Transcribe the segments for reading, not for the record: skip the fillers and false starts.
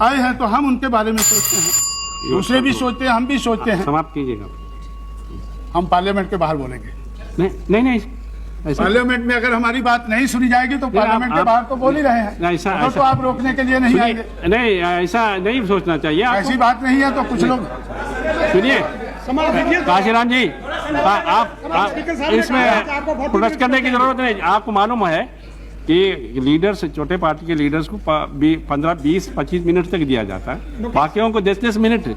आए हैं तो हम उनके बारे में सोचते हैं, दूसरे भी सोचते हैं, हम भी सोचते हैं। समाप्त कीजिएगा। हम पार्लियामेंट के बाहर बोलेंगे। नहीं पार्लियामेंट में अगर हमारी बात नहीं सुनी जाएगी तो पार्लियामेंट के बाहर तो बोल ही रहे हैं। ऐसा तो आप रोकने के लिए नहीं आएंगे। नहीं, ऐसा नहीं सोचना चाहिए। ऐसी बात नहीं है तो कुछ लोग सुनिए काशीराम जी, आप इसमें प्रोटेस्ट करने की जरूरत नहीं। आपको मालूम है कि लीडर्स, छोटे पार्टी के लीडर्स को 15, 20, 25 मिनट तक दिया जाता है, बाकियों को 10-10 मिनट।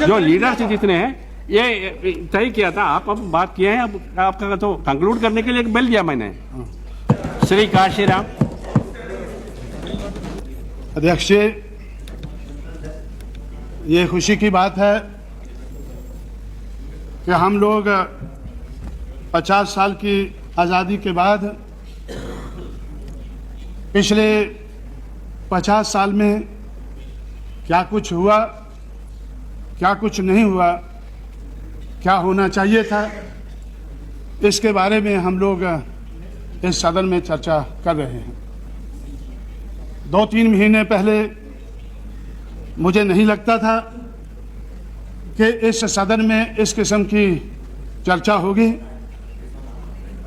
जो लीडर्स जितने हैं ये तय किया था, आप अब बात किए हैं, अब आपका तो कंक्लूड करने के लिए एक बेल दिया मैंने। श्री काशीराम। अध्यक्ष जी, ये खुशी की बात है कि हम लोग 50 साल की आज़ादी के बाद पिछले 50 साल में क्या कुछ हुआ, क्या कुछ नहीं हुआ, क्या होना चाहिए था, इसके बारे में हम लोग इस सदन में चर्चा कर रहे हैं। 2-3 महीने पहले मुझे नहीं लगता था कि इस सदन में इस किस्म की चर्चा होगी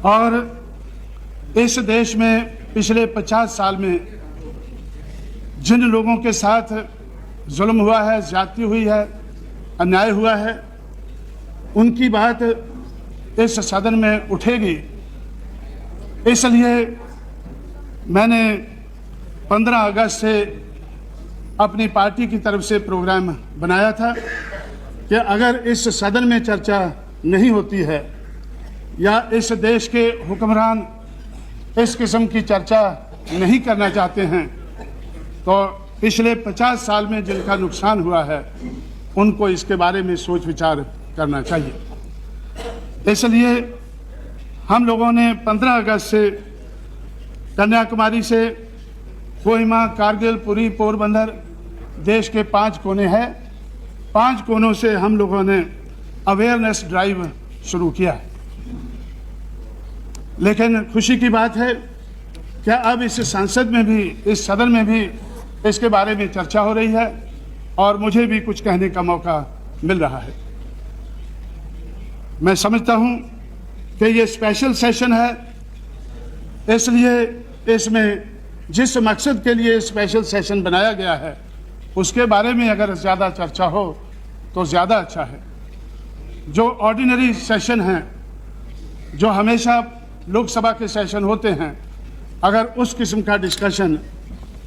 और इस देश में पिछले 50 साल में जिन लोगों के साथ जुल्म हुआ है, ज्यादती हुई है, अन्याय हुआ है, उनकी बात इस सदन में उठेगी। इसलिए मैंने 15 अगस्त से अपनी पार्टी की तरफ से प्रोग्राम बनाया था कि अगर इस सदन में चर्चा नहीं होती है या इस देश के हुक्मरान इस किस्म की चर्चा नहीं करना चाहते हैं तो पिछले 50 साल में जिनका नुकसान हुआ है उनको इसके बारे में सोच विचार करना चाहिए। इसलिए हम लोगों ने 15 अगस्त से कन्याकुमारी से कोहिमा, कारगिल, पुरी, पोरबंदर, देश के 5 कोने हैं, 5 कोनों से हम लोगों ने अवेयरनेस ड्राइव शुरू किया है। लेकिन खुशी की बात है कि अब इस संसद में भी, इस सदन में भी इसके बारे में चर्चा हो रही है और मुझे भी कुछ कहने का मौका मिल रहा है। मैं समझता हूं कि ये स्पेशल सेशन है, इसलिए इसमें जिस मकसद के लिए स्पेशल सेशन बनाया गया है उसके बारे में अगर ज़्यादा चर्चा हो तो ज़्यादा अच्छा है। जो ऑर्डिनरी सेशन हैं, जो हमेशा लोकसभा के सेशन होते हैं, अगर उस किस्म का डिस्कशन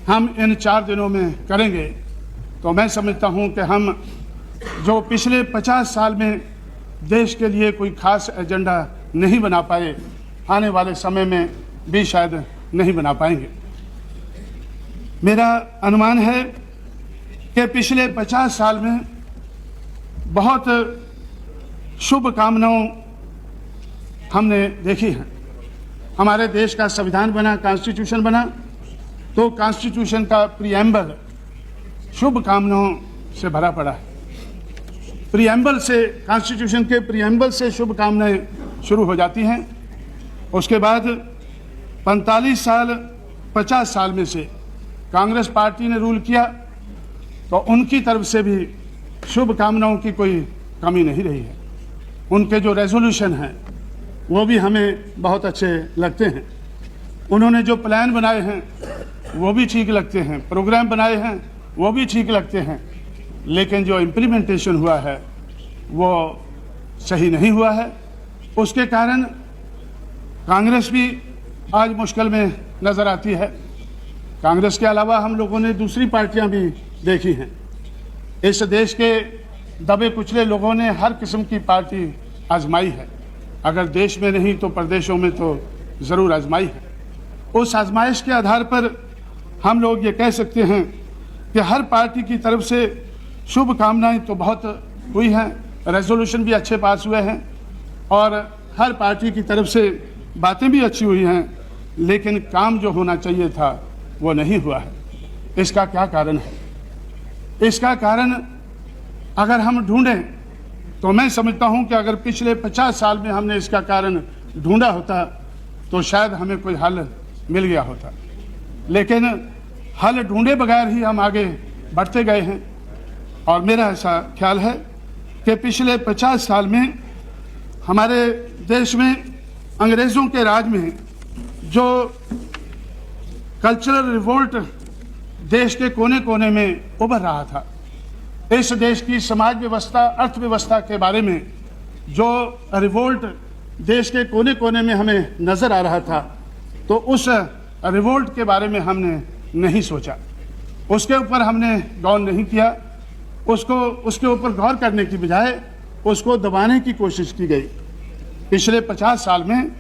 हम इन 4 दिनों में करेंगे तो मैं समझता हूं कि हम जो पिछले 50 साल में देश के लिए कोई खास एजेंडा नहीं बना पाए, आने वाले समय में भी शायद नहीं बना पाएंगे। मेरा अनुमान है कि पिछले 50 साल में बहुत शुभ कामनाओं हमने देखी हैं। हमारे देश का संविधान बना, कॉन्स्टिट्यूशन बना, तो कॉन्स्टिट्यूशन का प्रीएम्बल शुभ कामनाओं से भरा पड़ा है। प्रीएम्बल से, कॉन्स्टिट्यूशन के प्रीएम्बल से शुभ कामनाएं शुरू हो जाती हैं। उसके बाद 45 साल, 50 साल में से कांग्रेस पार्टी ने रूल किया तो उनकी तरफ से भी शुभ कामनाओं की कोई कमी नहीं रही है। उनके जो रेजोल्यूशन हैं वो भी हमें बहुत अच्छे लगते हैं। उन्होंने जो प्लान बनाए हैं वो भी ठीक लगते हैं, प्रोग्राम बनाए हैं वो भी ठीक लगते हैं, लेकिन जो इम्प्लीमेंटेशन हुआ है वो सही नहीं हुआ है। उसके कारण कांग्रेस भी आज मुश्किल में नज़र आती है। कांग्रेस के अलावा हम लोगों ने दूसरी पार्टियां भी देखी हैं। इस देश के दबे कुचले लोगों ने हर किस्म की पार्टी आजमाई है, अगर देश में नहीं तो प्रदेशों में तो ज़रूर आजमाई है। उस आजमाइश के आधार पर हम लोग ये कह सकते हैं कि हर पार्टी की तरफ से शुभ कामनाएं तो बहुत हुई हैं, रेजोल्यूशन भी अच्छे पास हुए हैं और हर पार्टी की तरफ से बातें भी अच्छी हुई हैं, लेकिन काम जो होना चाहिए था वो नहीं हुआ है। इसका क्या कारण है? इसका कारण अगर हम ढूंढें तो मैं समझता हूं कि अगर पिछले 50 साल में हमने इसका कारण ढूंढा होता तो शायद हमें कोई हल मिल गया होता, लेकिन हल ढूंढे बगैर ही हम आगे बढ़ते गए हैं। और मेरा ऐसा ख्याल है कि पिछले 50 साल में हमारे देश में अंग्रेज़ों के राज में जो कल्चरल रिवोल्ट देश के कोने कोने में उभर रहा था, इस देश की समाज व्यवस्था, अर्थव्यवस्था के बारे में जो रिवोल्ट देश के कोने कोने में हमें नज़र आ रहा था, तो उस रिवोल्ट के बारे में हमने नहीं सोचा, उसके ऊपर हमने गौर नहीं किया। उसके ऊपर गौर करने की बजाय उसको दबाने की कोशिश की गई। पिछले 50 साल में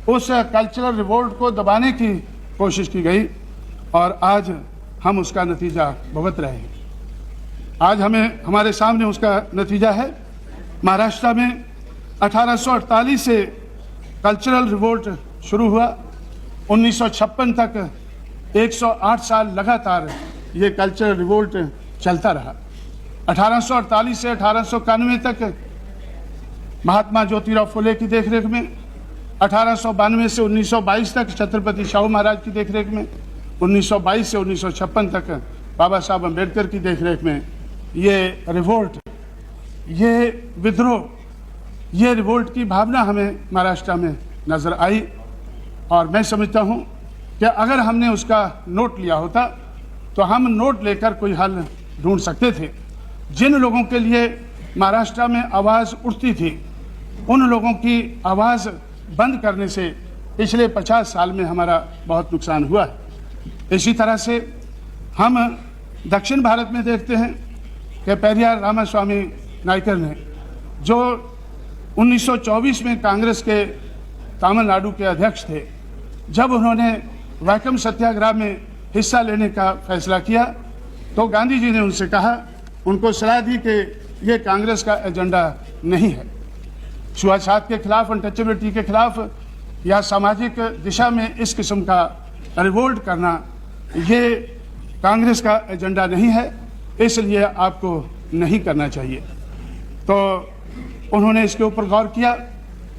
उस कल्चरल रिवोल्ट को दबाने की कोशिश की गई और आज हम उसका नतीजा भुगत रहे हैं। आज हमारे सामने उसका नतीजा है। महाराष्ट्र में 1848 से कल्चरल रिवोल्ट शुरू हुआ, 1956 तक 108 साल लगातार ये कल्चरल रिवोल्ट चलता रहा। 1848 से 1891 तक महात्मा ज्योतिराव फुले की देखरेख में, 1892 से 1922 तक छत्रपति शाहू महाराज की देखरेख में, 1922 से 1956 तक बाबा साहब अम्बेडकर की देखरेख में ये रिवोल्ट, ये विद्रोह, ये रिवोल्ट की भावना हमें महाराष्ट्र में नज़र आई। और मैं समझता हूँ कि अगर हमने उसका नोट लिया होता तो हम नोट लेकर कोई हल ढूंढ सकते थे। जिन लोगों के लिए महाराष्ट्र में आवाज़ उठती थी, उन लोगों की आवाज़ बंद करने से पिछले 50 साल में हमारा बहुत नुकसान हुआ है। इसी तरह से हम दक्षिण भारत में देखते हैं कि पेरियार रामास्वामी नायकर ने जो 1924 में कांग्रेस के तमिलनाडु के अध्यक्ष थे, जब उन्होंने वैकम सत्याग्रह में हिस्सा लेने का फैसला किया तो गांधी जी ने उनसे कहा, उनको सलाह दी कि ये कांग्रेस का एजेंडा नहीं है। छुआछूत के खिलाफ, अनटचेबिलिटी के खिलाफ या सामाजिक दिशा में इस किस्म का रिवोल्ट करना ये कांग्रेस का एजेंडा नहीं है, इसलिए आपको नहीं करना चाहिए। तो उन्होंने इसके ऊपर गौर किया।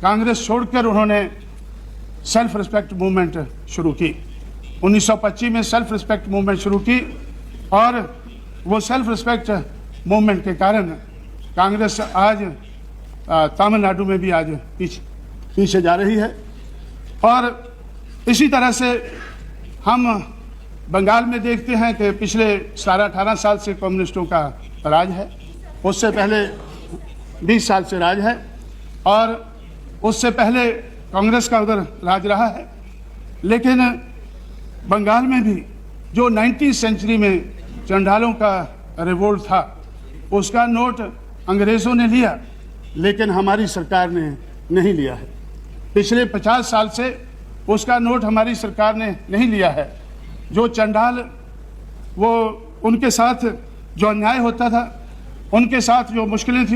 कांग्रेस छोड़कर उन्होंने सेल्फ रिस्पेक्ट मूवमेंट शुरू की। 1925 में सेल्फ रिस्पेक्ट मूवमेंट शुरू की और वो सेल्फ रिस्पेक्ट मूवमेंट के कारण कांग्रेस आज तमिलनाडु में भी आज पीछे जा रही है। और इसी तरह से हम बंगाल में देखते हैं कि पिछले 17-18 साल से कम्युनिस्टों का राज है, उससे पहले 20 साल से राज है और उससे पहले कांग्रेस का उधर राज रहा है। लेकिन बंगाल में भी जो 19वीं सेंचुरी में चंडालों का रिवोल्ट था, उसका नोट अंग्रेज़ों ने लिया, लेकिन हमारी सरकार ने नहीं लिया है। पिछले 50 साल से उसका नोट हमारी सरकार ने नहीं लिया है। जो चंडाल, वो उनके साथ जो अन्याय होता था, उनके साथ जो मुश्किलें थी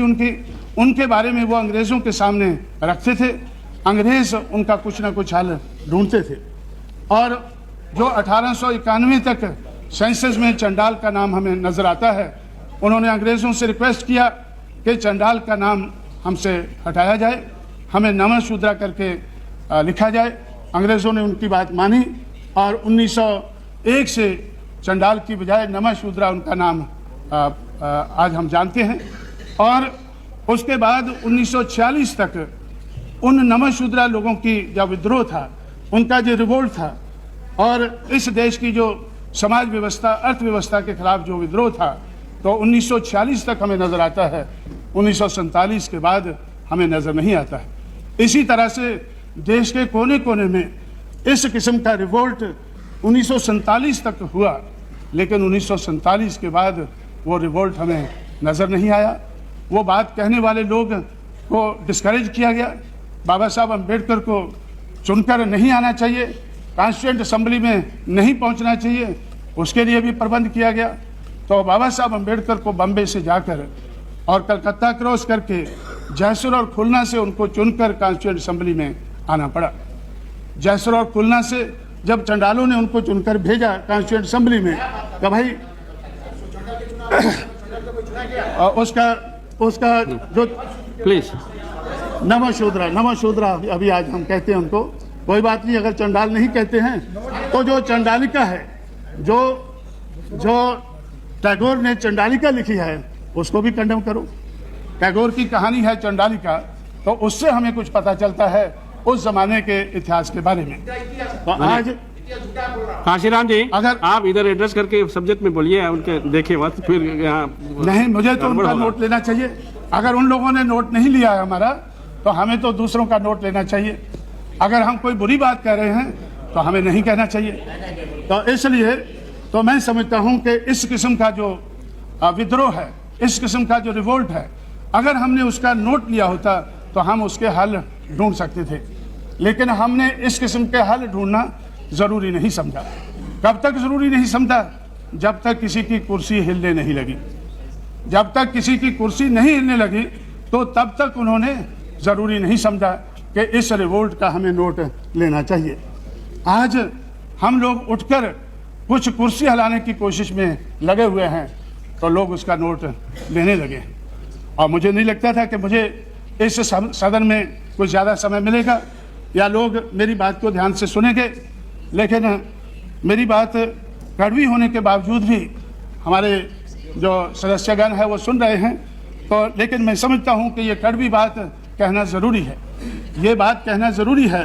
उनके बारे में वो अंग्रेज़ों के सामने रखते थे। अंग्रेज़ उनका कुछ ना कुछ हल ढूंढते थे। और जो 1891 तक सेंसस में चंडाल का नाम हमें नज़र आता है, उन्होंने अंग्रेज़ों से रिक्वेस्ट किया कि चंडाल का नाम हमसे हटाया जाए, हमें नमः शूद्रा करके लिखा जाए। अंग्रेज़ों ने उनकी बात मानी और 1901 से चंडाल की बजाय नमः शूद्रा उनका नाम आज हम जानते हैं। और उसके बाद 1946 तक उन नमः शूद्रा लोगों की जो विद्रोह था, उनका जो रिवोल्ट था और इस देश की जो समाज व्यवस्था, अर्थव्यवस्था के खिलाफ जो विद्रोह था, तो 1946 तक हमें नज़र आता है। 1947 के बाद हमें नज़र नहीं आता है। इसी तरह से देश के कोने कोने में इस किस्म का रिवोल्ट 1947 तक हुआ, लेकिन 1947 के बाद वो रिवोल्ट हमें नज़र नहीं आया। वो बात कहने वाले लोग को डिस्करेज किया गया। बाबा साहब अम्बेडकर को चुनकर नहीं आना चाहिए, कॉन्स्टिट्यूएंट असेंबली में नहीं पहुंचना चाहिए, उसके लिए भी प्रबंध किया गया। तो बाबा साहब अम्बेडकर को बम्बे से जाकर और कलकत्ता क्रॉस करके जयसुर और खुलना से उनको चुनकर कॉन्स्टिट्यूएंट असेंबली में आना पड़ा। जयसुर और खुलना से जब चंडालों ने उनको चुनकर भेजा कॉन्स्टिट्यूएंट असेंबली में, तो भाई उसका जो प्लीज नमः शूद्रा अभी आज हम कहते हैं उनको, कोई बात नहीं, अगर चंडाल नहीं कहते हैं तो जो चंडालिका है, जो टैगोर ने चंडालिका लिखी है, उसको भी कंडेम करो। टैगोर की कहानी है चंडालिका, तो उससे हमें कुछ पता चलता है उस जमाने के इतिहास के बारे में। तो आज काशीराम जी, अगर आप इधर एड्रेस करके सब्जेक्ट में बोलिए, उनके देखे मत फिर यहाँ नहीं, मुझे तो उनका होगा। नोट लेना चाहिए। अगर उन लोगों ने नोट नहीं लिया है हमारा, तो हमें तो दूसरों का नोट लेना चाहिए। अगर हम कोई बुरी बात कह रहे हैं तो हमें नहीं कहना चाहिए। तो इसलिए तो मैं समझता हूं कि इस किस्म का जो विद्रोह है, इस किस्म का जो रिवोल्ट है, अगर हमने उसका नोट लिया होता तो हम उसके हल ढूंढ सकते थे, लेकिन हमने इस किस्म के हल ढूंढना जरूरी नहीं समझा। कब तक जरूरी नहीं समझा? जब तक किसी की कुर्सी हिलने नहीं लगी। जब तक किसी की कुर्सी नहीं हिलने लगी तो तब तक उन्होंने जरूरी नहीं समझा कि इस रिवोल्ट का हमें नोट लेना चाहिए। आज हम लोग उठकर कुछ कुर्सी हिलाने की कोशिश में लगे हुए हैं तो लोग उसका नोट लेने लगे। और मुझे नहीं लगता था कि मुझे इस सदन में कुछ ज़्यादा समय मिलेगा या लोग मेरी बात को ध्यान से सुनेंगे, लेकिन मेरी बात कड़वी होने के बावजूद भी हमारे जो सदस्यगण है वो सुन रहे हैं। तो लेकिन मैं समझता हूं कि ये कड़वी बात कहना ज़रूरी है, ये बात कहना ज़रूरी है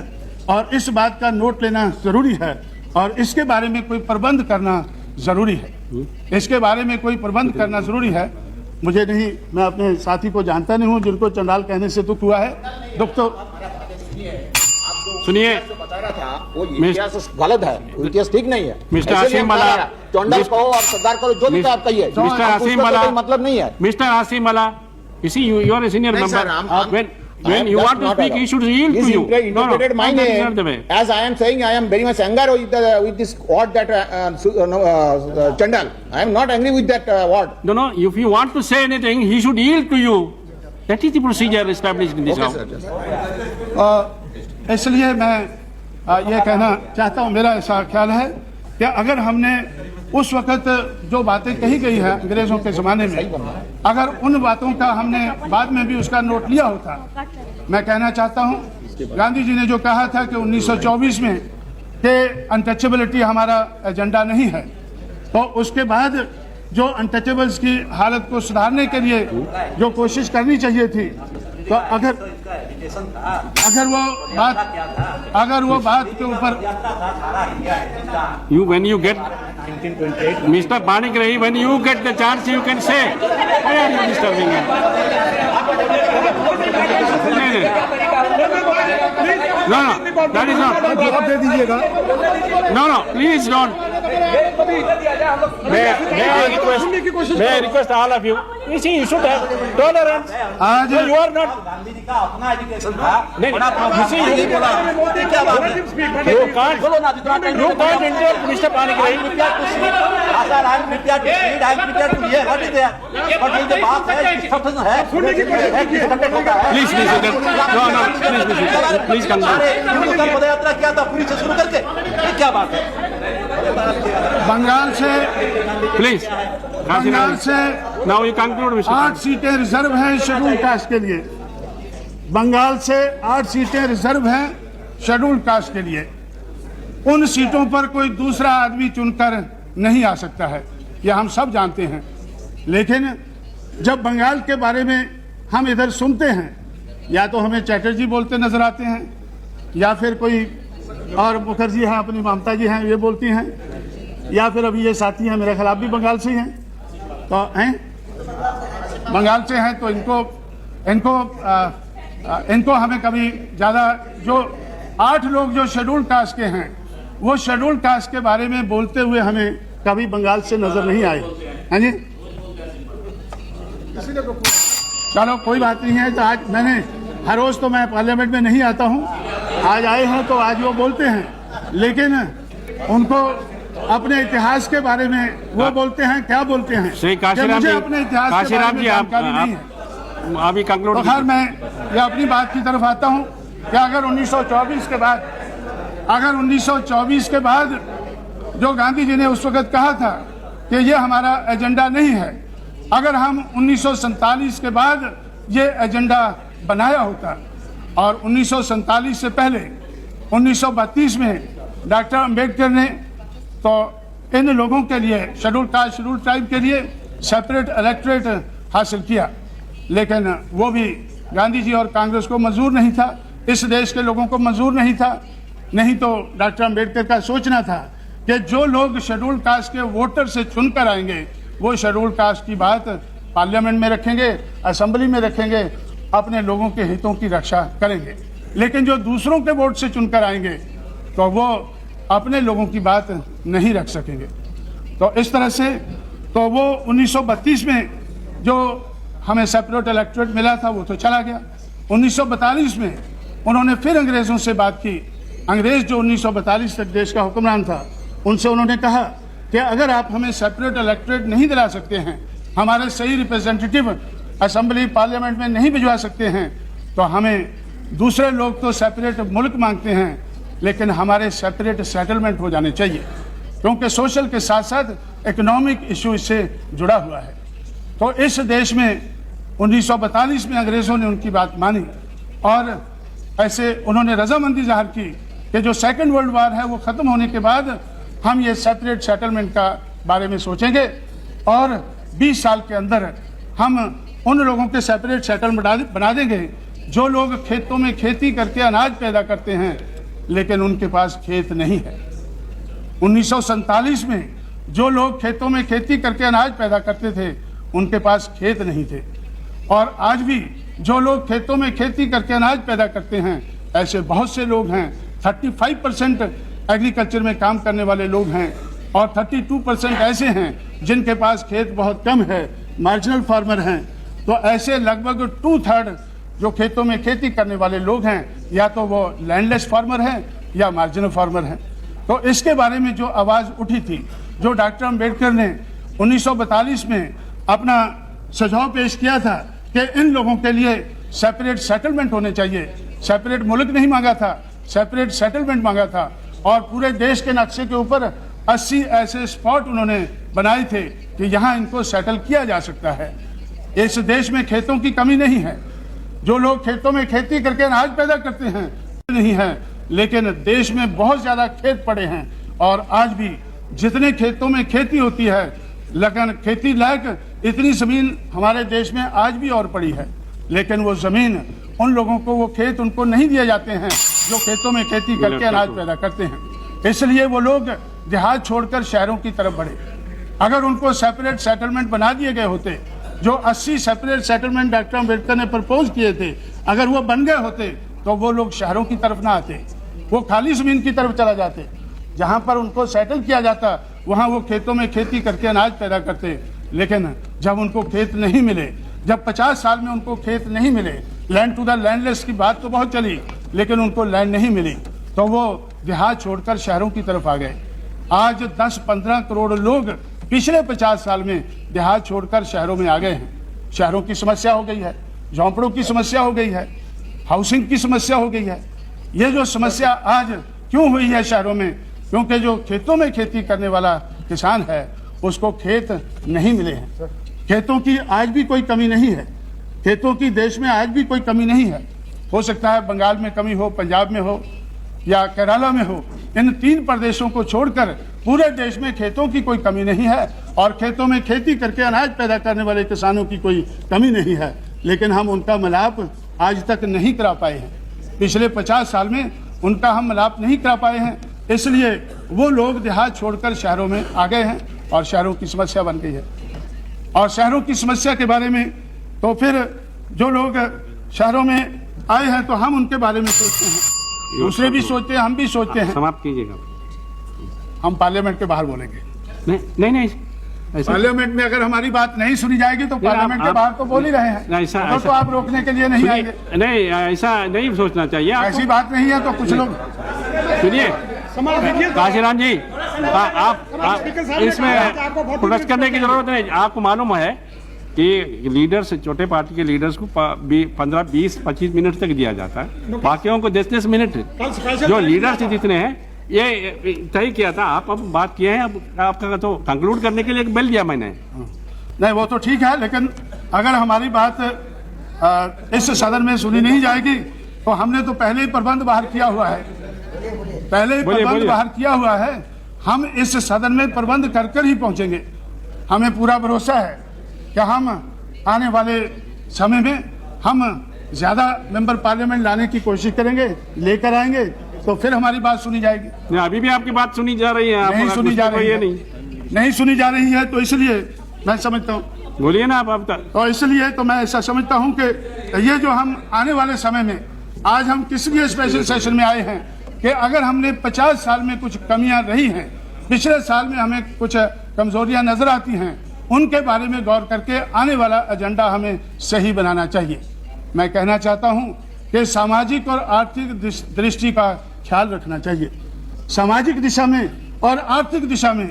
और इस बात का नोट लेना ज़रूरी है और इसके बारे में कोई प्रबंध करना ज़रूरी है। इसके बारे में कोई प्रबंध करना ज़रूरी है। मुझे नहीं, मैं अपने साथी को जानता नहीं हूँ जिनको चंडाल कहने से दुख हुआ है। दुख तो सुनिए, बता रहा था वो इतिहास गलत है, इतिहास ठीक नहीं है। मिस्टर आसिम मला, चंडाल कहो और सरदार कहो, जो भी आप कहिए, मिस्टर आसिम मला, मतलब नहीं है। मिस्टर आसिम मला, you see, you are a senior नहीं, member. sir, I'm- When you want to speak, he should yield to He's you. interpreted my that is name not the way. as I am saying. I am very much angry with this word that Chandal. I am not angry with that word. No, if you want to say anything, he should yield to you. That is the procedure established in this Okay, house. sir. इसलिए मैं ये कहना चाहता हूँ, मेरा ऐसा ख्याल है कि अगर हमने उस वक़्त जो बातें कही गई है अंग्रेज़ों के ज़माने में, अगर उन बातों का हमने बाद में भी उसका नोट लिया होता, मैं कहना चाहता हूँ गांधी जी ने जो कहा था कि 1924 में कि अनटचेबिलिटी हमारा एजेंडा नहीं है, तो उसके बाद जो अनटचेबल्स की हालत को सुधारने के लिए जो कोशिश करनी चाहिए थी, तो अगर वो बात के ऊपर When you get Mr. Panigrahi, when you get the chance, you can say, why are you disturbing him? No, that is not. जवाब दे दीजिएगा। No, please don't. May I request all of you? You see, you should have tolerance. आज No, you are not. Gandhi ji का अपना education था। नहीं, you see, क्या बात है? you can't. बोलो ना, जितना time You can't interrupt Mr. Panigrahi. I am prepared to read, I am prepared to hear. What is there? But ये जो बात है, discussion है, conduct होता है। Please, please continue. हिंदुस्तान पदयात्रा किया था पूरी से शुरू करके, ये क्या बात है? बंगाल से Please. Now you conclude, Mr. 8 सीटें रिजर्व हैं शेड्यूल कास्ट के लिए। बंगाल से 8 सीटें रिजर्व हैं शेड्यूल कास्ट के लिए। उन सीटों पर कोई दूसरा आदमी चुनकर नहीं आ सकता है, यह हम सब जानते हैं। लेकिन जब बंगाल के बारे में हम इधर सुनते हैं, या तो हमें चैटर्जी बोलते नजर आते हैं, या फिर कोई और मुखर्जी हैं, अपनी ममता जी हैं, ये बोलती हैं, या फिर अभी ये साथी हैं मेरे खिलाफ भी बंगाल से हैं, तो हैं बंगाल से हैं, तो इनको हमें कभी ज़्यादा, जो 8 लोग जो शेड्यूल कास्ट के हैं, वो शेड्यूल कास्ट के बारे में बोलते हुए हमें कभी बंगाल से नजर नहीं आए हैं जी। चलो कोई बात नहीं है। तो आज मैंने हर रोज़ तो मैं पार्लियामेंट में नहीं आता हूँ, आज आए हैं तो आज वो बोलते हैं, लेकिन उनको अपने इतिहास के बारे में वो बोलते हैं, क्या बोलते हैं श्री कि काशीराम मुझे जी, अपने इतिहास के बारे काशीराम में जी, जानकारी नहीं है। अभी कंक्लूड। तो खैर मैं ये अपनी बात की तरफ आता हूँ कि अगर 1924 के बाद जो गांधी जी ने उस वक़्त कहा था कि ये हमारा एजेंडा नहीं है, अगर हम 1947 के बाद ये एजेंडा बनाया होता और 1947 से पहले 1932 में डॉक्टर अंबेडकर ने तो इन लोगों के लिए, शेड्यूल कास्ट शेड्यूल ट्राइब के लिए सेपरेट इलेक्टोरेट हासिल किया, लेकिन वो भी गांधी जी और कांग्रेस को मंजूर नहीं था, इस देश के लोगों को मंजूर नहीं था। नहीं तो डॉक्टर अंबेडकर का सोचना था कि जो लोग शेड्यूल कास्ट के वोटर से चुनकर आएंगे वो शेड्यूल कास्ट की बात पार्लियामेंट में रखेंगे, असेंबली में रखेंगे, अपने लोगों के हितों की रक्षा करेंगे। लेकिन जो दूसरों के वोट से चुनकर आएंगे तो वो अपने लोगों की बात नहीं रख सकेंगे। तो इस तरह से तो वो 1932 में जो हमें सेपरेट इलेक्टोरेट मिला था वो तो चला गया। 1942 में उन्होंने फिर अंग्रेज़ों से बात की। अंग्रेज़ जो 1942 तक देश का हुक्मरान था, उनसे उन्होंने कहा कि अगर आप हमें सेपरेट इलेक्टोरेट नहीं दिला सकते हैं, हमारे सही रिप्रेजेंटेटिव असेंबली पार्लियामेंट में नहीं भिजवा सकते हैं, तो हमें दूसरे लोग तो सेपरेट मुल्क मांगते हैं, लेकिन हमारे सेपरेट सेटलमेंट हो जाने चाहिए, क्योंकि सोशल के साथ साथ इकोनॉमिक इशू इससे जुड़ा हुआ है। तो इस देश में 1942 में अंग्रेज़ों ने उनकी बात मानी और ऐसे उन्होंने रजामंदी जाहिर की कि जो सेकेंड वर्ल्ड वार है वो ख़त्म होने के बाद हम ये सेपरेट सेटलमेंट का बारे में सोचेंगे और 20 साल के अंदर हम उन लोगों के सेपरेट सेटलमेंट बना देंगे जो लोग खेतों में खेती करके अनाज पैदा करते हैं लेकिन उनके पास खेत नहीं है। 1947 में जो लोग खेतों में खेती करके अनाज पैदा करते थे उनके पास खेत नहीं थे, और आज भी जो लोग खेतों में खेती करके अनाज पैदा करते हैं ऐसे बहुत से लोग हैं। 35% एग्रीकल्चर में काम करने वाले लोग हैं और 32% ऐसे हैं जिनके पास खेत बहुत कम है, मार्जिनल फार्मर हैं। तो ऐसे लगभग 2/3 जो खेतों में खेती करने वाले लोग हैं या तो वो लैंडलेस फार्मर हैं या मार्जिनल फार्मर हैं। तो इसके बारे में जो आवाज़ उठी थी, जो डॉक्टर अंबेडकर ने 1942 में अपना सुझाव पेश किया था कि इन लोगों के लिए सेपरेट सेटलमेंट होने चाहिए, सेपरेट मुल्क नहीं मांगा था, सेपरेट सेटलमेंट मांगा था, और पूरे देश के नक्शे के ऊपर 80 ऐसे स्पॉट उन्होंने बनाए थे कि यहाँ इनको सेटल किया जा सकता है। इस देश में खेतों की कमी नहीं है, जो लोग खेतों में खेती करके अनाज पैदा करते हैं नहीं है, लेकिन देश में बहुत ज़्यादा खेत पड़े हैं और आज भी जितने खेतों में खेती होती है, लेकिन खेती लायक इतनी ज़मीन हमारे देश में आज भी और पड़ी है, लेकिन वो ज़मीन उन लोगों को, वो खेत उनको नहीं दिए जाते हैं जो खेतों में खेती करके अनाज पैदा करते हैं। इसलिए वो लोग देहात छोड़कर शहरों की तरफ बढ़े। अगर उनको सेपरेट सेटलमेंट बना दिए गए होते, जो 80 सेपरेट सेटलमेंट डॉक्टर अम्बेडकर ने प्रपोज किए थे, अगर वो बन गए होते तो वो लोग शहरों की तरफ ना आते, वो खाली ज़मीन की तरफ चला जाते। जहाँ पर उनको सेटल किया जाता वहाँ वो खेतों में खेती करके अनाज पैदा करते। लेकिन जब उनको खेत नहीं मिले, जब 50 साल में उनको खेत नहीं मिले, लैंड टू द लैंडलेस की बात तो बहुत चली लेकिन उनको लैंड नहीं मिली, तो वो देहात छोड़कर शहरों की तरफ आ गए। आज 10-15 करोड़ लोग पिछले 50 साल में देहात छोड़कर शहरों में आ गए हैं। शहरों की समस्या हो गई है, झोंपड़ों की समस्या हो गई है, हाउसिंग की समस्या हो गई है। ये जो समस्या आज क्यों हुई है शहरों में, क्योंकि जो खेतों में खेती करने वाला किसान है उसको खेत नहीं मिले हैं। खेतों की आज भी कोई कमी नहीं है, खेतों की देश में आज भी कोई कमी नहीं है। हो सकता है बंगाल में कमी हो, पंजाब में हो या केरला में हो, इन 3 प्रदेशों को छोड़कर पूरे देश में खेतों की कोई कमी नहीं है और खेतों में खेती करके अनाज पैदा करने वाले किसानों की कोई कमी नहीं है। लेकिन हम उनका मिलाप आज तक नहीं करा पाए हैं, पिछले 50 साल में उनका हम मिलाप नहीं करा पाए हैं, इसलिए वो लोग देहात छोड़कर शहरों में आ गए हैं और शहरों की समस्या बन गई है। और शहरों की समस्या के बारे में तो फिर जो लोग शहरों में आए हैं तो हम उनके बारे में सोचते हैं, दूसरे भी सोचते हैं, हम भी सोचते हैं। समाप्त कीजिएगा। हम पार्लियामेंट के बाहर बोलेंगे। नहीं पार्लियामेंट में अगर हमारी बात नहीं सुनी जाएगी तो पार्लियामेंट के बाहर तो बोल ही रहे हैं, तो आप रोकने के लिए नहीं आएंगे। नहीं, ऐसा नहीं सोचना चाहिए। ऐसी बात नहीं है तो कुछ लोग सुनिए। काशीराम जी, आप इसमें प्रोटेस्ट करने की जरूरत नहीं। आपको मालूम है कि लीडर्स, छोटे पार्टी के लीडर्स को 15, 20, 25 मिनट तक दिया जाता है, बाकियों को 10-10 मिनट। जो लीडर्स जितने हैं ये तय किया था, आप अब बात किए हैं, अब आपका तो कंक्लूड करने के लिए एक बेल दिया मैंने। नहीं, वो तो ठीक है, लेकिन अगर हमारी बात इस सदन में सुनी नहीं जाएगी तो हमने तो पहले ही प्रबंध बाहर किया हुआ है, पहले ही प्रबंध बाहर किया हुआ है हम इस सदन में प्रबंध कर कर ही पहुंचेंगे। हमें पूरा भरोसा है कि हम आने वाले समय में हम ज़्यादा मेंबर पार्लियामेंट लाने की कोशिश करेंगे, लेकर आएंगे तो फिर हमारी बात सुनी जाएगी। नहीं, अभी भी आपकी बात सुनी जा रही है। नहीं सुनी जा रही है, नहीं सुनी जा रही है, तो इसलिए मैं समझता हूँ, बोलिए ना आप तक। तो इसलिए तो मैं ऐसा समझता हूँ कि ये जो हम आने वाले समय में, आज हम किस लिए स्पेशल सेशन में आए हैं कि अगर हमने 50 साल में कुछ कमियां रही हैं, पिछले साल में हमें कुछ कमजोरियां नजर आती हैं, उनके बारे में गौर करके आने वाला एजेंडा हमें सही बनाना चाहिए। मैं कहना चाहता हूं कि सामाजिक और आर्थिक दृष्टि का ख्याल रखना चाहिए। सामाजिक दिशा में और आर्थिक दिशा में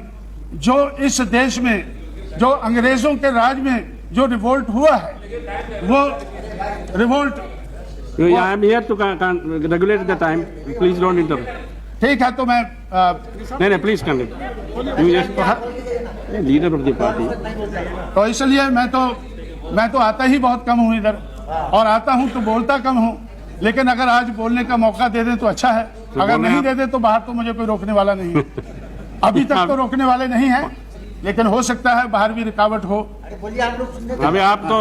जो इस देश में जो अंग्रेजों के राज में जो रिवोल्ट हुआ है, वो revolt I am here to regulate the time. Please don't interrupt. ठीक है, तो मैं नहीं, please continue. You just leader of the party. तो इसलिए मैं तो आता ही बहुत कम हूँ इधर, और आता हूँ तो बोलता कम हूँ, लेकिन अगर आज बोलने का मौका दे दे तो अच्छा है, अगर नहीं दे दे तो बाहर तो मुझे कोई रोकने वाला नहीं है। अभी तक तो रोकने वाले नहीं है, लेकिन हो सकता है बाहर भी रुकावट हो। अभी आप तो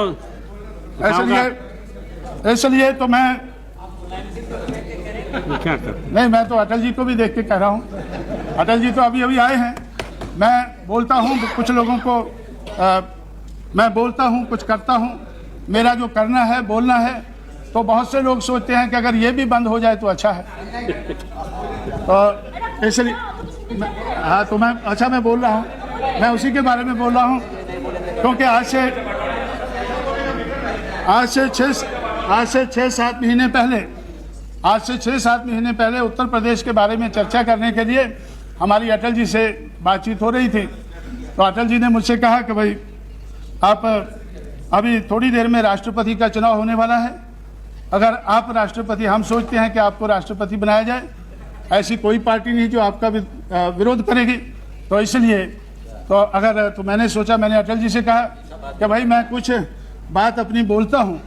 इसलिए तो मैं क्या कर, नहीं, मैं तो अटल जी को भी देख के कह रहा हूँ। अटल जी तो अभी अभी आए हैं। मैं बोलता हूँ कुछ लोगों को, मैं बोलता हूँ कुछ करता हूँ। मेरा जो करना है, बोलना है, तो बहुत से लोग सोचते हैं कि अगर ये भी बंद हो जाए तो अच्छा है। तो इसलिए हाँ, तो मैं अच्छा मैं बोल रहा हूँ, मैं उसी के बारे में बोल रहा हूँ, क्योंकि आज से 6-7 महीने पहले उत्तर प्रदेश के बारे में चर्चा करने के लिए हमारी अटल जी से बातचीत हो रही थी। तो अटल जी ने मुझसे कहा कि भाई आप अभी थोड़ी देर में राष्ट्रपति का चुनाव होने वाला है, अगर आप राष्ट्रपति, हम सोचते हैं कि आपको राष्ट्रपति बनाया जाए, ऐसी कोई पार्टी नहीं जो आपका विरोध करेगी। तो इसलिए तो मैंने सोचा, मैंने अटल जी से कहा कि भाई मैं कुछ बात अपनी बोलता हूँ,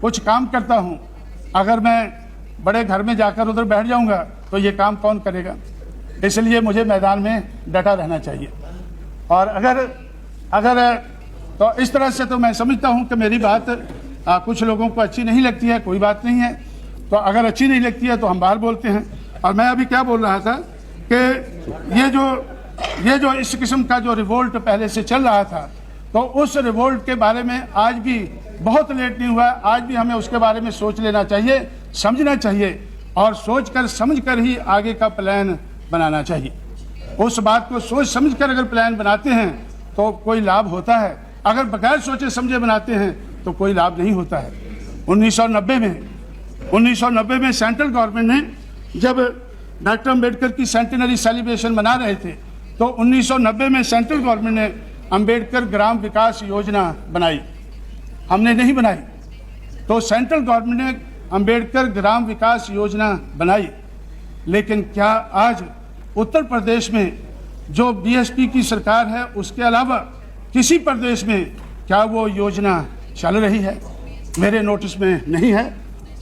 कुछ काम करता हूँ, अगर मैं बड़े घर में जाकर उधर बैठ जाऊंगा तो ये काम कौन करेगा, इसलिए मुझे मैदान में डटा रहना चाहिए। और अगर तो इस तरह से तो मैं समझता हूँ कि मेरी बात कुछ लोगों को अच्छी नहीं लगती है, कोई बात नहीं है। तो अगर अच्छी नहीं लगती है तो हम बाहर बोलते हैं। और मैं अभी क्या बोल रहा था कि ये जो इस किस्म का जो रिवोल्ट पहले से चल रहा था, तो उस रिवोल्ट के बारे में आज भी बहुत लेट नहीं हुआ, आज भी हमें उसके बारे में सोच लेना चाहिए, समझना चाहिए, और सोच कर समझ कर ही आगे का प्लान बनाना चाहिए। उस बात को सोच समझ कर अगर प्लान बनाते हैं तो कोई लाभ होता है, अगर बगैर सोचे समझे बनाते हैं तो कोई लाभ नहीं होता है। 1990 में सेंट्रल गवर्नमेंट ने, जब डॉक्टर अम्बेडकर की सेंटेनरी सेलिब्रेशन मना रहे थे, तो 1990 में सेंट्रल गवर्नमेंट ने अम्बेडकर ग्राम विकास योजना बनाई, हमने नहीं बनाई। तो सेंट्रल गवर्नमेंट ने अम्बेडकर ग्राम विकास योजना बनाई, लेकिन क्या आज उत्तर प्रदेश में जो बीएसपी की सरकार है, उसके अलावा किसी प्रदेश में क्या वो योजना चल रही है? मेरे नोटिस में नहीं है।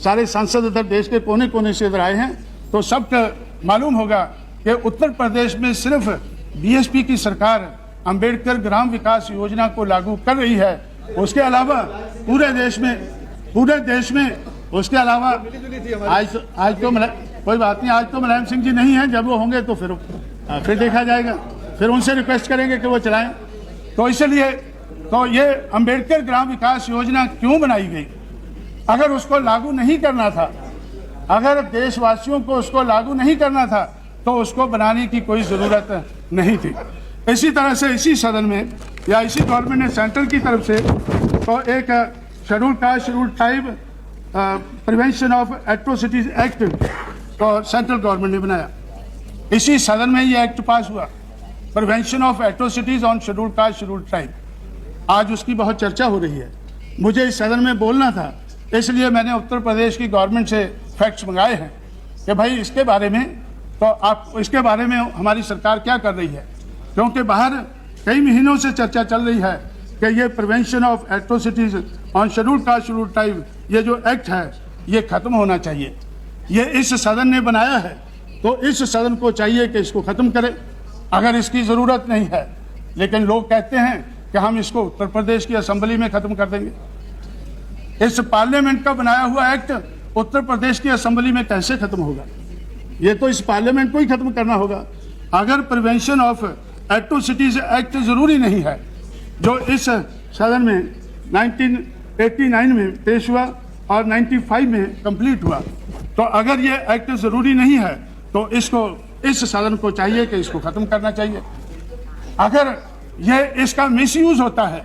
सारे सांसद इधर देश के कोने कोने से इधर आए हैं, तो सबको मालूम होगा कि उत्तर प्रदेश में सिर्फ बीएसपी की सरकार अम्बेडकर ग्राम विकास योजना को लागू कर रही है। उसके अलावा पूरे देश में उसके अलावा आज तो कोई बात नहीं, आज तो मुलायम सिंह जी नहीं है, जब वो होंगे तो फिर देखा जाएगा, फिर उनसे रिक्वेस्ट करेंगे कि वो चलाएं। तो इसलिए तो ये अम्बेडकर ग्राम विकास योजना क्यों बनाई गई? अगर उसको लागू नहीं करना था, अगर देशवासियों को उसको लागू नहीं करना था, तो उसको बनाने की कोई ज़रूरत नहीं थी। इसी तरह से इसी सदन में या इसी गवर्नमेंट ने सेंट्रल की तरफ से तो एक schedule caste schedule tribe prevention of atrocities act तो सेंट्रल गवर्नमेंट ने बनाया। इसी सदन में ये एक्ट पास हुआ, prevention of atrocities on schedule caste schedule tribe. आज उसकी बहुत चर्चा हो रही है। मुझे इस सदन में बोलना था, इसलिए मैंने उत्तर प्रदेश की गवर्नमेंट से फैक्ट्स मंगाए हैं कि भाई इसके बारे में तो आप इसके बारे में हमारी सरकार क्या कर रही है, क्योंकि बाहर कई महीनों से चर्चा चल रही है कि ये prevention of atrocities on schedule caste schedule tribe, ये जो एक्ट है ये खत्म होना चाहिए। ये इस सदन ने बनाया है, तो इस सदन को चाहिए कि इसको खत्म करे। अगर इसकी ज़रूरत नहीं है, लेकिन लोग कहते हैं कि हम इसको उत्तर प्रदेश की असेंबली में ख़त्म कर देंगे। इस पार्लियामेंट का बनाया हुआ एक्ट उत्तर प्रदेश की असेंबली में कैसे ख़त्म होगा? ये तो इस पार्लियामेंट को ही ख़त्म करना होगा। अगर प्रिवेंशन ऑफ एट्रोसिटीज एक्ट ज़रूरी नहीं है, जो इस सदन में 1989 में पेश हुआ और 95 में कंप्लीट हुआ, तो अगर ये एक्ट ज़रूरी नहीं है तो इसको, इस सदन को चाहिए कि इसको ख़त्म करना चाहिए। अगर ये इसका मिसयूज़ होता है,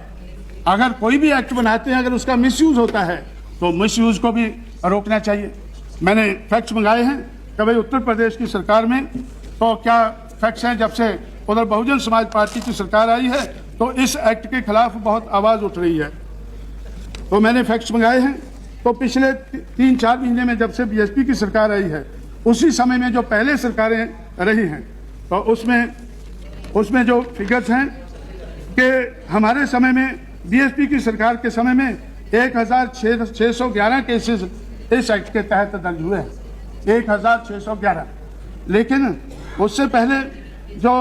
अगर कोई भी एक्ट बनाते हैं अगर उसका मिसयूज़ होता है तो मिसयूज़ को भी रोकना चाहिए। मैंने फैक्ट्स मंगाए हैं कि भाई उत्तर प्रदेश की सरकार में तो क्या फैक्ट्स हैं, जब से उधर बहुजन समाज पार्टी की सरकार आई है तो इस एक्ट के खिलाफ बहुत आवाज़ उठ रही है। तो मैंने फैक्ट्स मंगाए हैं। तो पिछले 3-4 महीने में जब से बीएसपी की सरकार आई है, उसी समय में जो पहले सरकारें रही हैं, तो उसमें जो फिगर्स हैं कि हमारे समय में, बीएसपी की सरकार के समय में 1611 केसेस इस एक्ट के तहत दर्ज हुए हैं, 1611। लेकिन उससे पहले जो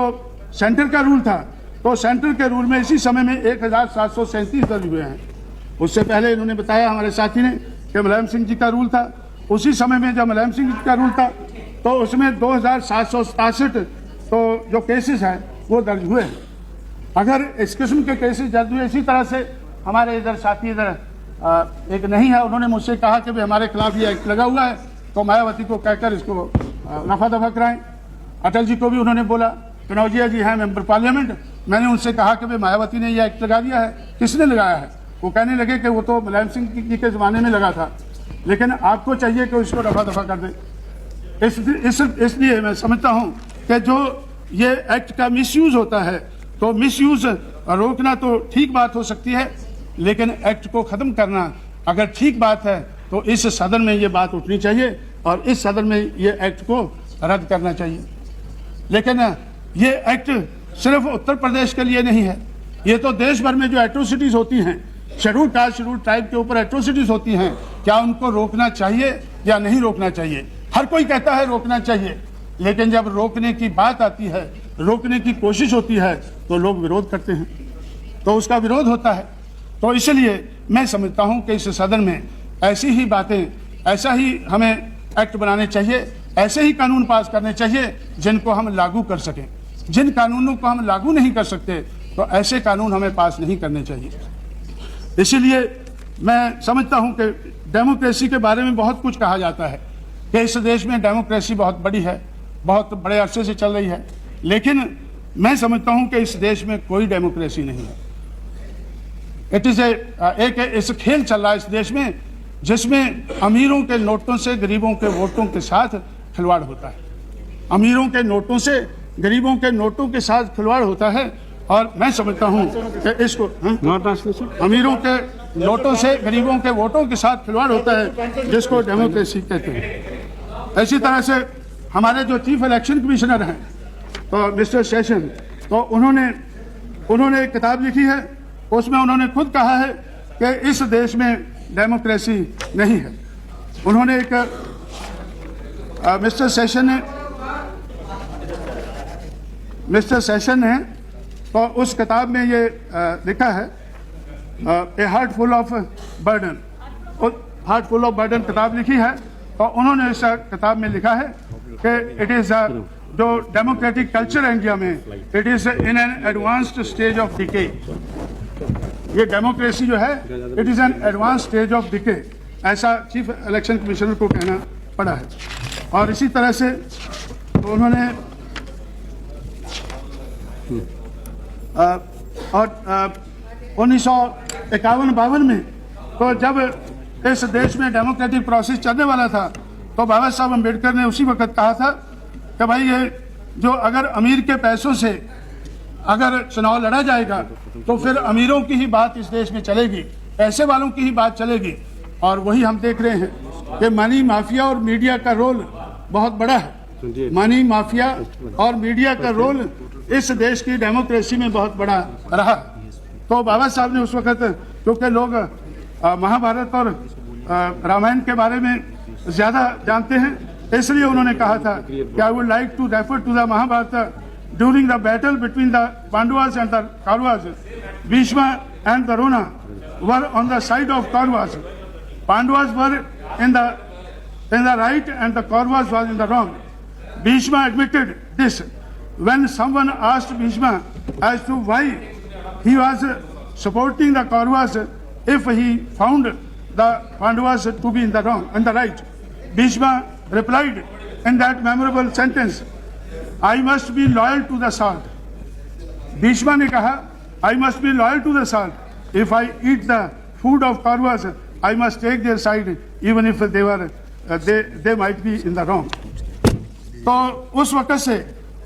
सेंटर का रूल था, तो सेंटर के रूल में इसी समय में 1737 दर्ज हुए हैं। उससे पहले इन्होंने बताया हमारे साथी ने कि मुलायम सिंह जी का रूल था। उसी समय में जब मुलायम सिंह जी का रूल था तो उसमें 2767 तो जो केसेस हैं वो दर्ज हुए हैं। अगर इस किस्म के केसेस दर्ज हुए, इसी तरह से हमारे इधर साथी इधर एक नहीं है, उन्होंने मुझसे कहा कि भाई हमारे खिलाफ ये एक्ट लगा हुआ है, तो मायावती को कहकर इसको रफा दफा कराएं। अटल जी को भी उन्होंने बोला, कनौजिया जी हैं मेंबर पार्लियामेंट, मैंने उनसे कहा कि भाई मायावती ने यह एक्ट लगा दिया है, किसने लगाया है? वो कहने लगे कि वो तो मुलायम सिंह जी के ज़माने में लगा था, लेकिन आपको चाहिए कि उसको रफा दफा कर दें। इसलिए मैं समझता हूँ कि जो ये एक्ट का मिसयूज़ होता है, तो मिसयूज़ रोकना तो ठीक बात हो सकती है, लेकिन एक्ट को ख़त्म करना अगर ठीक बात है तो इस सदन में ये बात उठनी चाहिए और इस सदन में ये एक्ट को रद्द करना चाहिए। लेकिन ये एक्ट सिर्फ उत्तर प्रदेश के लिए नहीं है, ये तो देश भर में जो एट्रोसिटीज़ होती हैं, शेड्यूल कास्ट शेड्यूल ट्राइब के ऊपर एट्रोसिटीज़ होती हैं, क्या उनको रोकना चाहिए या नहीं रोकना चाहिए? हर कोई कहता है रोकना चाहिए, लेकिन जब रोकने की बात आती है, रोकने की कोशिश होती है, तो लोग विरोध करते हैं, तो उसका विरोध होता है। तो इसलिए मैं समझता हूं कि इस सदन में ऐसी ही बातें, ऐसा ही हमें एक्ट बनाने चाहिए, ऐसे ही कानून पास करने चाहिए जिनको हम लागू कर सकें। जिन कानूनों को हम लागू नहीं कर सकते, तो ऐसे कानून हमें पास नहीं करने चाहिए। इसीलिए मैं समझता हूं कि डेमोक्रेसी के बारे में बहुत कुछ कहा जाता है कि इस देश में डेमोक्रेसी बहुत बड़ी है, बहुत बड़े अरसे से चल रही है, लेकिन मैं समझता हूं कि इस देश में कोई डेमोक्रेसी नहीं है। इट इज़ एक खेल चल रहा है इस देश में, जिसमें अमीरों के नोटों से गरीबों के वोटों के साथ खिलवाड़ होता है। अमीरों के नोटों से गरीबों के नोटों के साथ खिलवाड़ होता है, और मैं समझता हूं कि इसको अमीरों के नोटों से गरीबों के वोटों के साथ खिलवाड़ होता है, जिसको डेमोक्रेसी कहते हैं। इसी तरह से हमारे जो चीफ इलेक्शन कमिश्नर हैं, तो मिस्टर सेशन, तो उन्होंने एक किताब लिखी है, उसमें उन्होंने खुद कहा है कि इस देश में डेमोक्रेसी नहीं है। उन्होंने एक मिस्टर सेशन ने तो उस किताब में ये लिखा है, ए heart full of burden, heart full of burden किताब लिखी है, और उन्होंने इस किताब में लिखा है कि इट इज़ जो डेमोक्रेटिक कल्चर है इंडिया में, it is in an advanced stage of decay. ये डेमोक्रेसी जो है, it is an advance stage of decay, ऐसा चीफ इलेक्शन कमिश्नर को कहना पड़ा है। और इसी तरह से तो उन्होंने और 1951-52 में, तो जब इस देश में डेमोक्रेटिक प्रोसेस चलने वाला था, तो बाबा साहब अम्बेडकर ने उसी वक्त कहा था कि भाई ये जो अगर अमीर के पैसों से अगर चुनाव लड़ा जाएगा, तो फिर अमीरों की ही बात इस देश में चलेगी, पैसे वालों की ही बात चलेगी। और वही हम देख रहे हैं कि मनी माफिया और मीडिया का रोल बहुत बड़ा है। मनी माफिया और मीडिया का रोल इस देश की डेमोक्रेसी में बहुत बड़ा रहा। तो बाबा साहब ने उस वक्त, क्योंकि लोग महाभारत और रामायण के बारे में ज़्यादा जानते हैं, इसलिए उन्होंने कहा था कि I would like to refer to the Mahabharata during the battle between the Pandavas and the Kauravas, Bhishma and Drona were on the side of Kauravas. Pandavas were in the right and the Kauravas was in the wrong. Bhishma admitted this when someone asked Bhishma as to why he was supporting the Kauravas if he found the Pandavas to be in the wrong and the right. Bhishma replied in that memorable sentence, I must be loyal to the salt. Bhishma ने कहा, I must be loyal to the salt. If I eat the food of Kauravas, I must take their side, even if they were they might be in the wrong. तो उस वक्त से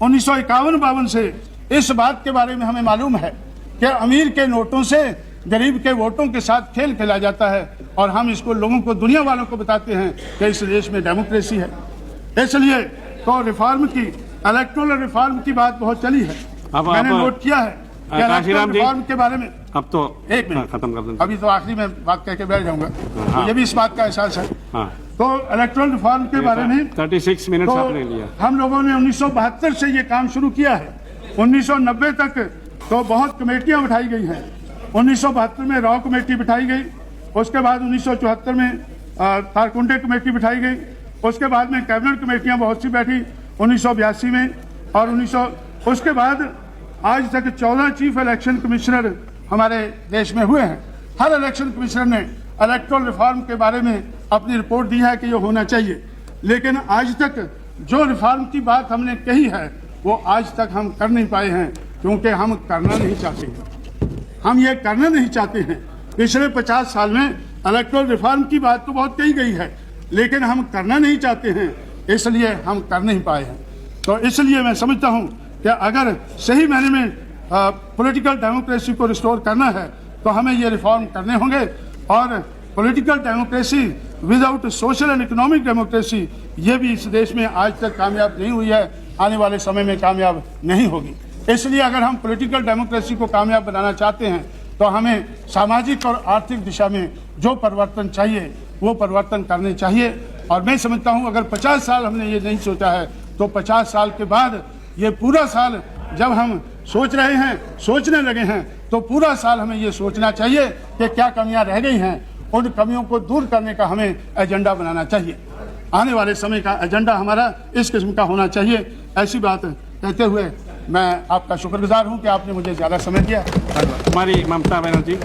1951-52 से इस बात के बारे में हमें मालूम है कि अमीर के नोटों से गरीब के वोटों के साथ खेल खेला जाता है और हम इसको लोगों को, दुनिया वालों को बताते हैं कि इस देश में डेमोक्रेसी है। इसलिए तो रिफॉर्म की, इलेक्टोरल रिफॉर्म की बात बहुत चली है। मैंने नोट किया है कि इलेक्टोरल रिफॉर्म के बारे में, अब तो एक मिनट खत्म कर दें, अभी तो आखिरी में बात कह के बैठ जाऊंगा। तो ये भी इस बात का एहसास है। तो इलेक्टोरल रिफॉर्म के बारे में 36 मिनट तो आपने लिया। हम लोगों ने 1972 से ये काम शुरू किया है। 1990 तक तो बहुत कमेटियां उठाई गई हैं। 1972 में रॉ कमेटी बिठाई गई, उसके बाद 1974 में तारकुंडे कमेटी बिठाई गई, उसके बाद में कैबिनेट कमेटियां बहुत सी बैठी 1982 में, और उसके बाद आज तक 14 चीफ इलेक्शन कमिश्नर हमारे देश में हुए हैं। हर इलेक्शन कमिश्नर ने इलेक्टोरल रिफॉर्म के बारे में अपनी रिपोर्ट दी है कि ये होना चाहिए, लेकिन आज तक जो रिफॉर्म की बात हमने कही है वो आज तक हम कर नहीं पाए हैं, क्योंकि हम करना नहीं चाहते हैं। हम ये करना नहीं चाहते हैं। पिछले 50 साल में इलेक्टोरल रिफॉर्म की बात तो बहुत कही गई है, लेकिन हम करना नहीं चाहते हैं, इसलिए हम कर नहीं पाए हैं। तो इसलिए मैं समझता हूँ कि अगर सही मायने में पॉलिटिकल डेमोक्रेसी को रिस्टोर करना है तो हमें ये रिफॉर्म करने होंगे, और political democracy without social and economic democracy ये भी इस देश में आज तक कामयाब नहीं हुई है, आने वाले समय में कामयाब नहीं होगी। इसलिए अगर हम पॉलिटिकल डेमोक्रेसी को कामयाब बनाना चाहते हैं तो हमें सामाजिक और आर्थिक दिशा में जो परिवर्तन चाहिए वो परिवर्तन करने चाहिए। और मैं समझता हूँ अगर 50 साल हमने ये नहीं सोचा है तो 50 साल के बाद ये पूरा साल जब हम सोच रहे हैं, सोचने लगे हैं, तो पूरा साल हमें ये सोचना चाहिए कि क्या कमियां रह गई हैं, उन कमियों को दूर करने का हमें एजेंडा बनाना चाहिए। आने वाले समय का एजेंडा हमारा इस किस्म का होना चाहिए। ऐसी बात कहते हुए मैं आपका शुक्रगुजार हूं कि आपने मुझे ज़्यादा समय दिया। हमारी ममता बनर्जी।